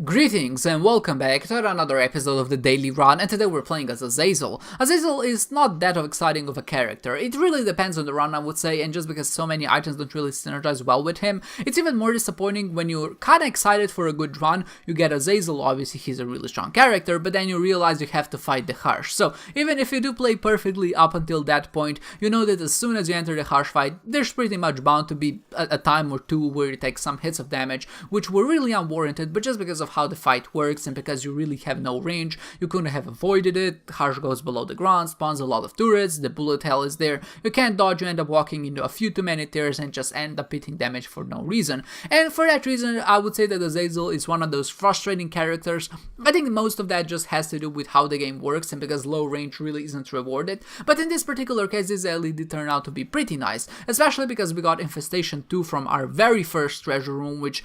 Greetings and welcome back to another episode of the Daily Run, and today we're playing as Azazel. Azazel is not that exciting of a character. It really depends on the run, I would say, and just because so many items don't really synergize well with him, it's even more disappointing when you're kinda excited for a good run. You get Azazel, obviously he's a really strong character, but then you realize you have to fight the Harsh. So even if you do play perfectly up until that point, you know that as soon as you enter the Harsh fight, there's pretty much bound to be a time or two where you take some hits of damage, which were really unwarranted, but just because of how the fight works and because you really have no range, you couldn't have avoided it. Harsh goes below the ground, spawns a lot of turrets, the bullet hell is there, you can't dodge, you end up walking into a few too many tiers and just end up hitting damage for no reason. And for that reason, I would say that Azazel is one of those frustrating characters. I think most of that just has to do with how the game works and because low range really isn't rewarded. But in this particular case, this ally did turn out to be pretty nice, especially because we got Infestation 2 from our very first treasure room, which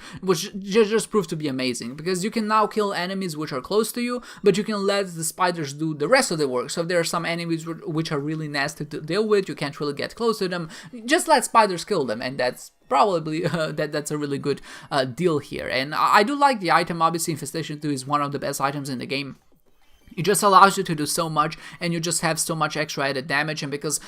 just proved to be amazing, because you can now kill enemies which are close to you, but you can let the spiders do the rest of the work. So if there are some enemies which are really nasty to deal with, you can't really get close to them, just let spiders kill them, and that's probably that's a really good deal here. And I do like the item. Obviously Infestation 2 is one of the best items in the game. It just allows you to do so much, and you just have so much extra added damage, and because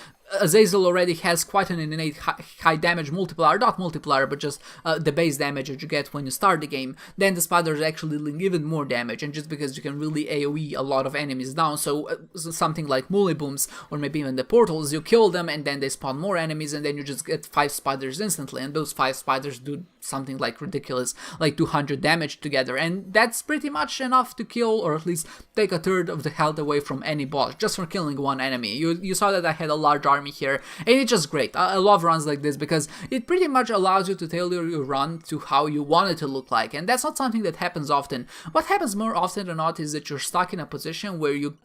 Azazel already has quite an innate high damage multiplier, not multiplier, but just the base damage that you get when you start the game, then the spiders actually dealing even more damage, and just because you can really AoE a lot of enemies down, so something like melee booms, or maybe even the portals, you kill them, and then they spawn more enemies, and then you just get 5 spiders instantly, and those 5 spiders do something like ridiculous, like 200 damage together, and that's pretty much enough to kill, or at least take a third of the health away from any boss, just for killing one enemy. You saw that I had a large army here, and it's just great. I love runs like this because it pretty much allows you to tailor your run to how you want it to look like, and that's not something that happens often. What happens more often than not is that you're stuck in a position where you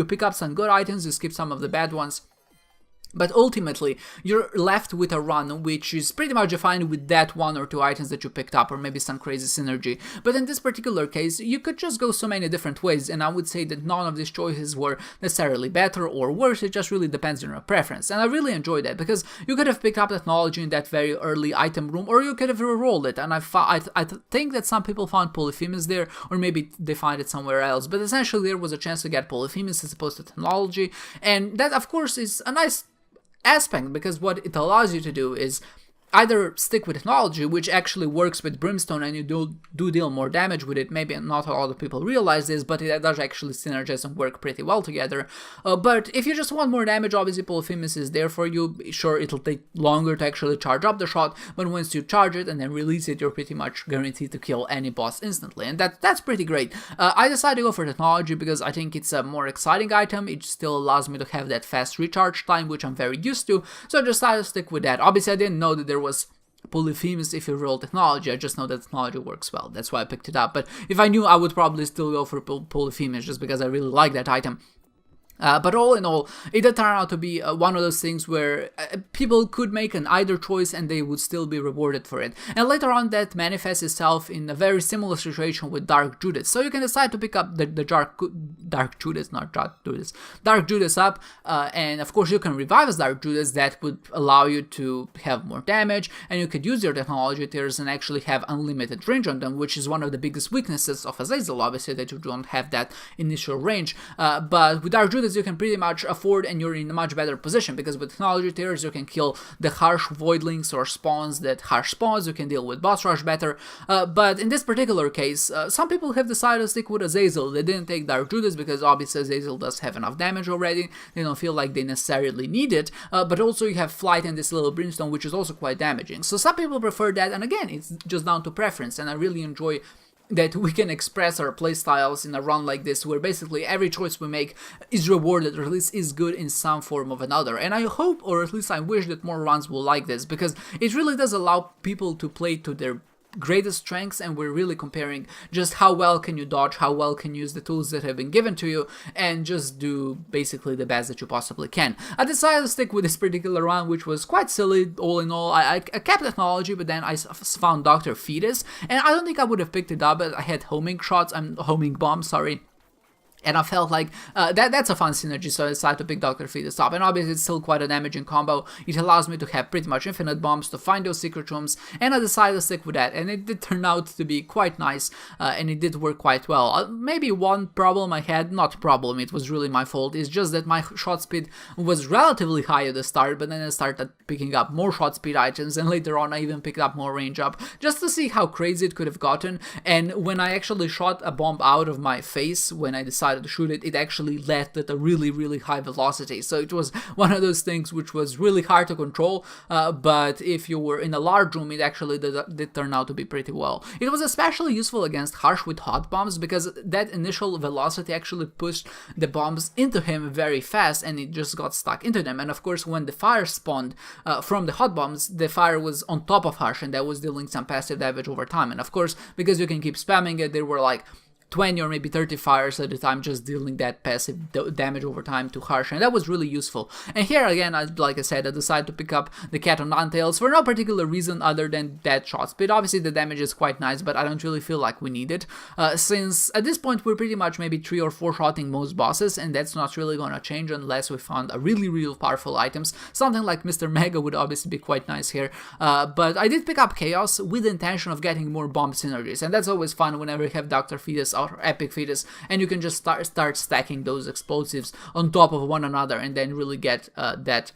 pick up some good items, you skip some of the bad ones, but ultimately, you're left with a run which is pretty much defined with that 1 or 2 items that you picked up, or maybe some crazy synergy. But in this particular case, you could just go so many different ways, and I would say that none of these choices were necessarily better or worse, it just really depends on your preference. And I really enjoy that, because you could have picked up technology in that very early item room, or you could have rerolled it, and I think that some people found Polyphemus there, or maybe they find it somewhere else, but essentially there was a chance to get Polyphemus as opposed to technology, and that of course is a nice aspect, because what it allows you to do is either stick with technology, which actually works with Brimstone, and you do deal more damage with it. Maybe not a lot of people realize this, but it does actually synergize and work pretty well together. But if you just want more damage, obviously Polyphemus is there for you. Sure, it'll take longer to actually charge up the shot, but once you charge it and then release it, you're pretty much guaranteed to kill any boss instantly, and that's pretty great. I decided to go for technology because I think it's a more exciting item. It still allows me to have that fast recharge time, which I'm very used to, so I decided to stick with that. Obviously, I didn't know that there was Polyphemus if you roll technology. I just know that technology works well, that's why I picked it up. But if I knew, I would probably still go for Polyphemus, just because I really like that item. But all in all, it did turn out to be one of those things where people could make an either choice and they would still be rewarded for it. And later on that manifests itself in a very similar situation with Dark Judas. So you can decide to pick up the Dark Judas up, and of course you can revive as Dark Judas. That would allow you to have more damage, and you could use your technology tiers and actually have unlimited range on them, which is one of the biggest weaknesses of Azazel, obviously, that you don't have that initial range. But with Dark Judas you can pretty much afford, and you're in a much better position, because with technology tiers you can kill the Harsh voidlings or spawns that Harsh spawns, you can deal with boss rush better, but in this particular case, some people have decided to stick with Azazel. They didn't take Dark Judas because obviously Azazel does have enough damage already, they don't feel like they necessarily need it, but also you have Flight and this little Brimstone, which is also quite damaging. So some people prefer that, and again, it's just down to preference, and I really enjoy that we can express our playstyles in a run like this, where basically every choice we make is rewarded, or at least is good in some form or another. And I hope, or at least I wish, that more runs will like this, because it really does allow people to play to their greatest strengths, and we're really comparing just how well can you dodge, how well can you use the tools that have been given to you, and just do basically the best that you possibly can. I decided to stick with this particular run, which was quite silly all in all. I kept technology, but then I found Dr. Fetus, and I don't think I would have picked it up, but I had homing bombs, sorry. And I felt like that's a fun synergy, so I decided to pick Dr. Fetus up. And obviously it's still quite a damaging combo. It allows me to have pretty much infinite bombs to find those secret rooms, and I decided to stick with that. And it did turn out to be quite nice, and it did work quite well. Maybe one problem I had, not problem, it was really my fault, is just that my shot speed was relatively high at the start, but then I started picking up more shot speed items, and later on I even picked up more range up, just to see how crazy it could have gotten. And when I actually shot a bomb out of my face, when I decided to shoot it, it actually left at a really high velocity. So it was one of those things which was really hard to control, but if you were in a large room, it actually did turn out to be pretty well. It was especially useful against Harsh with hot bombs, because that initial velocity actually pushed the bombs into him very fast, and it just got stuck into them. And of course, when the fire spawned from the hot bombs, the fire was on top of Harsh, and that was dealing some passive damage over time. And of course, because you can keep spamming it, there were like 20 or maybe 30 fires at a time, just dealing that passive damage over time to Harsh, and that was really useful. And here again, like I said, I decided to pick up the Cat on Nine Tails for no particular reason other than that shot speed. Obviously the damage is quite nice, but I don't really feel like we need it, since at this point we're pretty much maybe 3 or 4 shotting most bosses, and that's not really gonna change unless we found a really powerful items. Something like Mr. Mega would obviously be quite nice here, but I did pick up Chaos with the intention of getting more bomb synergies, and that's always fun whenever you have Dr. Fetus or Epic Fetus, and you can just start stacking those explosives on top of one another, and then really get that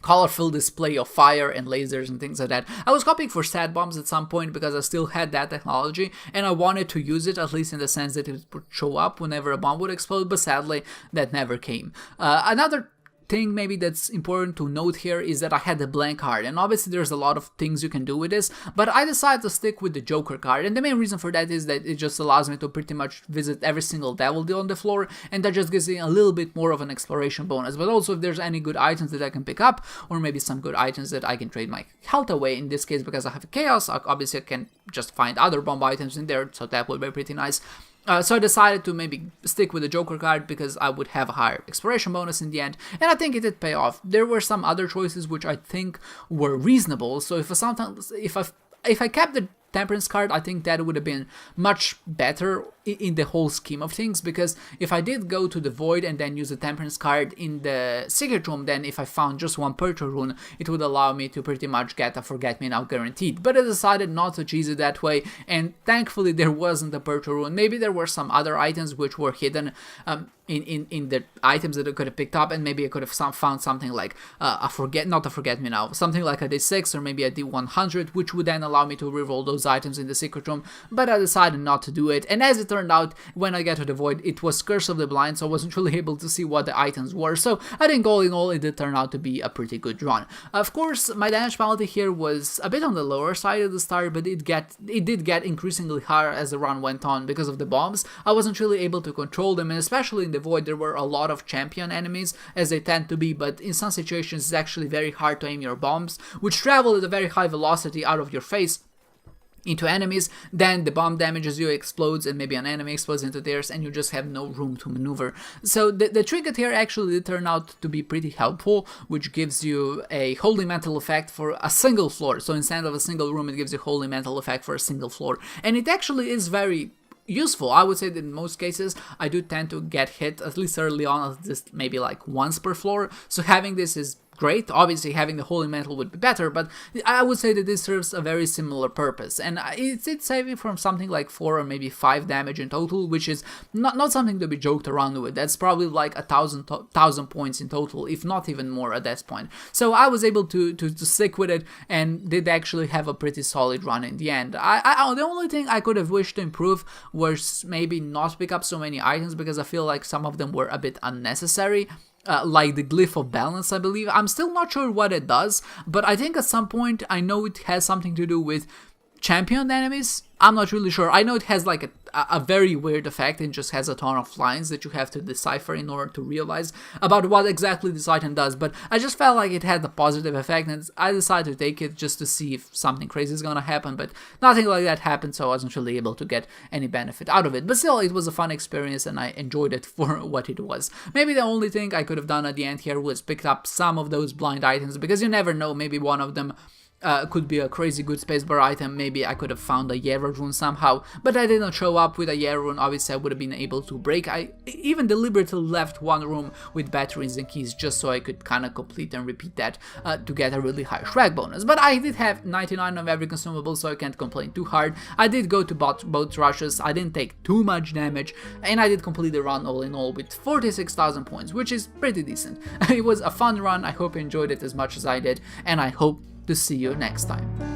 colorful display of fire and lasers and things like that. I was hoping for stat bombs at some point because I still had that technology, and I wanted to use it, at least in the sense that it would show up whenever a bomb would explode, but sadly that never came. Another thing maybe that's important to note here is that I had the blank card, and obviously there's a lot of things you can do with this, but I decided to stick with the Joker card, and the main reason for that is that it just allows me to pretty much visit every single devil deal on the floor, and that just gives me a little bit more of an exploration bonus. But also if there's any good items that I can pick up, or maybe some good items that I can trade my health away, in this case because I have Chaos, obviously I can just find other bomb items in there, so that would be pretty nice. So I decided to maybe stick with the Joker card because I would have a higher exploration bonus in the end, and I think it did pay off. There were some other choices which I think were reasonable, so if I kept the Temperance card, I think that would have been much better in the whole scheme of things, because if I did go to the Void and then use the Temperance card in the Secret Room, then if I found just one Purple Rune, it would allow me to pretty much get a Forget Me Now guaranteed. But I decided not to choose it that way, and thankfully there wasn't a Purple Rune. Maybe there were some other items which were hidden in the items that I could have picked up, and maybe I could have found something like not a Forget Me Now, something like a D6 or maybe a D100, which would then allow me to reroll those items in the Secret Room, but I decided not to do it. And as it turned out, when I get to the Void, it was Curse of the Blind, so I wasn't really able to see what the items were, so I think all in all it did turn out to be a pretty good run. Of course, my damage penalty here was a bit on the lower side at the start, but it did get increasingly higher as the run went on because of the bombs. I wasn't really able to control them, and especially in the Void there were a lot of champion enemies, as they tend to be, but in some situations it's actually very hard to aim your bombs, which travel at a very high velocity out of your face into enemies. Then the bomb damages you, explodes, and maybe an enemy explodes into theirs, and you just have no room to maneuver. So the trinket here actually did turn out to be pretty helpful, which gives you a Holy Mantle effect for a single floor. So instead of a single room, it gives you Holy Mantle effect for a single floor, and it actually is very useful. I would say that in most cases I do tend to get hit, at least early on, just maybe like once per floor, so having this is great. Obviously having the Holy Mantle would be better, but I would say that this serves a very similar purpose, and it's saving from something like 4 or maybe 5 damage in total, which is not something to be joked around with. That's probably like 1,000 points in total, if not even more at that point. So I was able to stick with it, and did actually have a pretty solid run in the end. The only thing I could have wished to improve was maybe not pick up so many items, because I feel like some of them were a bit unnecessary. Like the Glyph of Balance, I believe. I'm still not sure what it does, but I think at some point I know it has something to do with championed enemies. I'm not really sure. I know it has like a very weird effect, and just has a ton of lines that you have to decipher in order to realize about what exactly this item does, but I just felt like it had a positive effect, and I decided to take it just to see if something crazy is gonna happen, but nothing like that happened, so I wasn't really able to get any benefit out of it. But still, it was a fun experience, and I enjoyed it for what it was. Maybe the only thing I could have done at the end here was picked up some of those blind items, because you never know, maybe one of them could be a crazy good spacebar item. Maybe I could have found a Yera rune somehow, but I didn't show up with a Yera rune. Obviously I would have been able to break. I even deliberately left one room with batteries and keys just so I could kind of complete and repeat that to get a really high shrag bonus. But I did have 99 of every consumable, so I can't complain too hard. I did go to both rushes, I didn't take too much damage, and I did complete the run all in all with 46,000 points, which is pretty decent. It was a fun run. I hope you enjoyed it as much as I did, and I hope to see you next time.